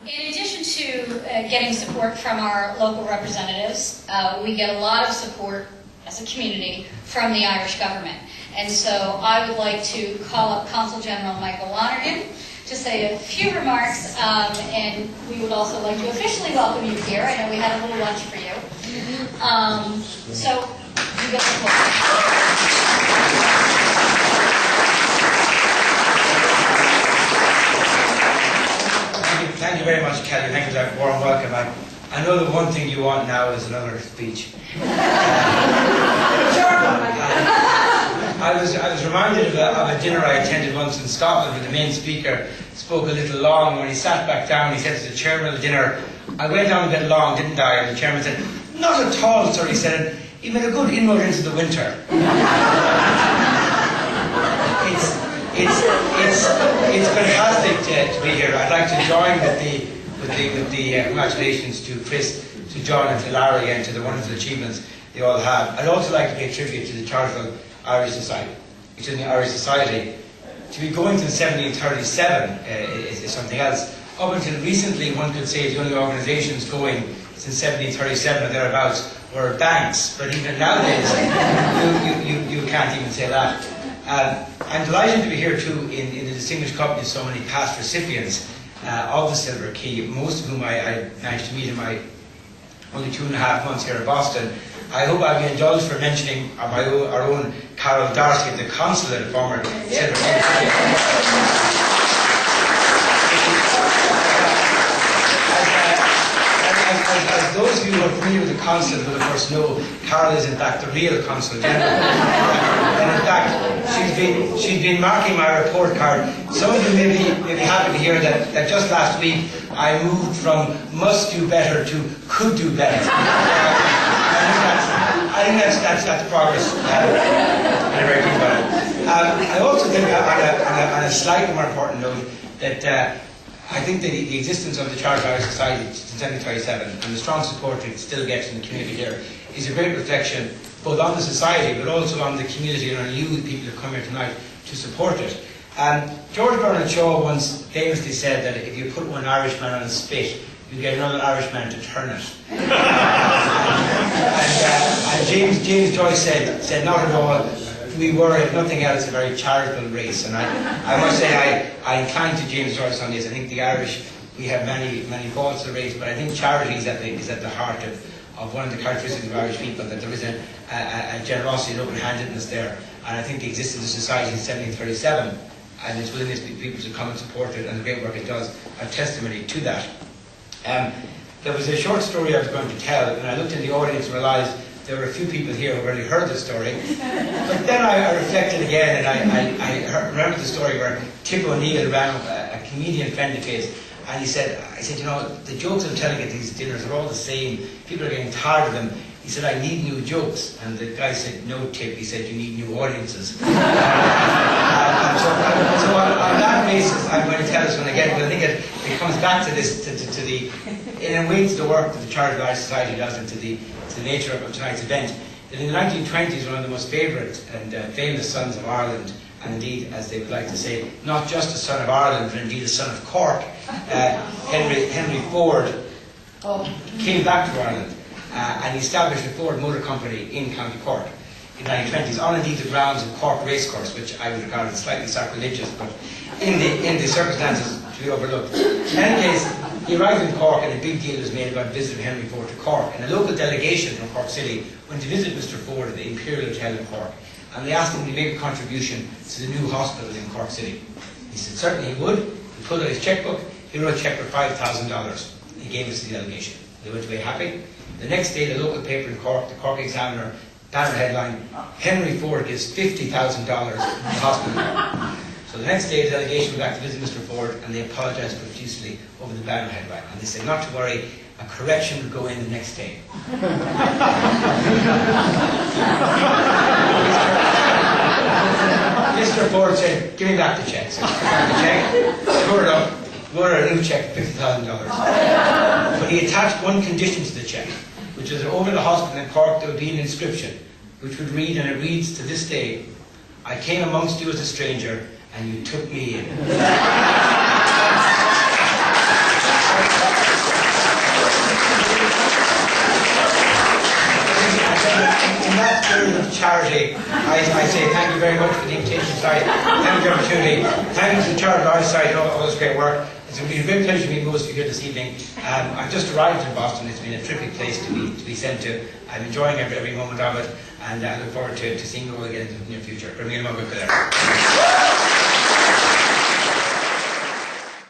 In addition to getting support from our local representatives, we get a lot of support as a community from the Irish government. And so I would like to call up Consul General Michael Lonergan to say a few remarks, and we would also like to officially welcome you here. I know we had a little lunch for you. So you get the floor. Thank you very much, Kelly. Thank you for that warm welcome. I know the one thing you want now is another speech. I was reminded of a dinner I attended once in Scotland where the main speaker spoke a little long. When he sat back down, he said to the chairman of the dinner, "I went on a bit long, didn't I?" And the chairman said, "Not at all, sir," he said. "He made a good inroad into the winter." It's fantastic to be here. I'd like to join with the congratulations to Chris, to John and to Larry and to the wonderful achievements they all have. I'd also like to pay tribute to the Charitable Irish Society. Irish Society. To be going to 1737 is something else. Up until recently, one could say the only organisations going since 1737 or thereabouts were banks, but even nowadays you can't even say that. I'm delighted to be here too in the distinguished company of so many past recipients of the Silver Key, most of whom I managed to meet in my only 2.5 months here in Boston. I hope I'll be indulged for mentioning our own Carol Darcy, the consul at the former Silver Key. As those of you who are familiar with the consul will of course know, Carol is in fact the real consul general. And in fact, she's been marking my report card. Some of you may be happy to hear that just last week I moved from must do better to could do better. I think that's progress. I'm very keen about it. I also think on a slightly more important note that I think that the existence of the Charitable Irish Society since 1737 and the strong support it still gets from the community here is a great reflection both on the society but also on the community and on you, the people who come here tonight, to support it. George Bernard Shaw once famously said that if you put one Irishman on a spit, you get another Irishman to turn it. and James Joyce said not at all. We were, if nothing else, a very charitable race, and I must say I incline to James Joyce on this. I think the Irish, we have many faults of the race, but I think charity is at the heart of one of the characteristics of Irish people, that there is a generosity and open-handedness there, and I think the existence of society in 1737 and its willingness for people to come and support it and the great work it does are testimony to that. There was a short story I was going to tell, and I looked in the audience and realised there were a few people here who already heard the story. But then I reflected again, and I remembered the story where Tip O'Neill ran a comedian friend of his, and I said, you know, the jokes I'm telling at these dinners are all the same. People are getting tired of them. He said, I need new jokes. And the guy said, no, Tip. He said, you need new audiences. So on that basis, I'm going to tell this one again, but I think it comes back to this, in a way, to the work that the Charitable Irish Society does and to the nature of tonight's event. That in the 1920s, one of the most favourite and famous sons of Ireland, and indeed, as they would like to say, not just a son of Ireland, but indeed a son of Cork, Henry Ford, came back to Ireland and he established a Ford Motor Company in County Cork in the 1920s, on indeed the grounds of Cork Racecourse, which I would regard as slightly sacrilegious, but in the circumstances to be overlooked. In any case, he arrived in Cork and a big deal was made about visiting Henry Ford to Cork, and a local delegation from Cork City went to visit Mr. Ford at the Imperial Hotel in Cork, and they asked him to make a contribution to the new hospital in Cork City. He said certainly he would. He pulled out his checkbook, he wrote a cheque for $5,000. He gave it to the delegation. They went away happy. The next day, the local paper in Cork, the Cork Examiner, banner headline, Henry Ford gives $50,000 to the hospital. So the next day, the delegation went back to visit Mr. Ford, and they apologised profusely over the banner headline. And they said not to worry, a correction would go in the next day. Mr. Ford said, give me back the cheque. So he took back the cheque, tore it up, wrote a new cheque for $50,000. But he attached one condition to the cheque, which was that over the hospital in Cork there would be an inscription, which would read, and it reads to this day, I came amongst you as a stranger, and you took me in. that spirit of charity, I say thank you very much for the invitation tonight. Thank you for the opportunity. Thank you to the Charitable Society for all this great work. It's been a great pleasure to meet most of you here this evening. I've just arrived in Boston. It's been a terrific place to be sent to. I'm enjoying every moment of it, and I look forward to seeing you all again in the near future. Bring me a mug of there.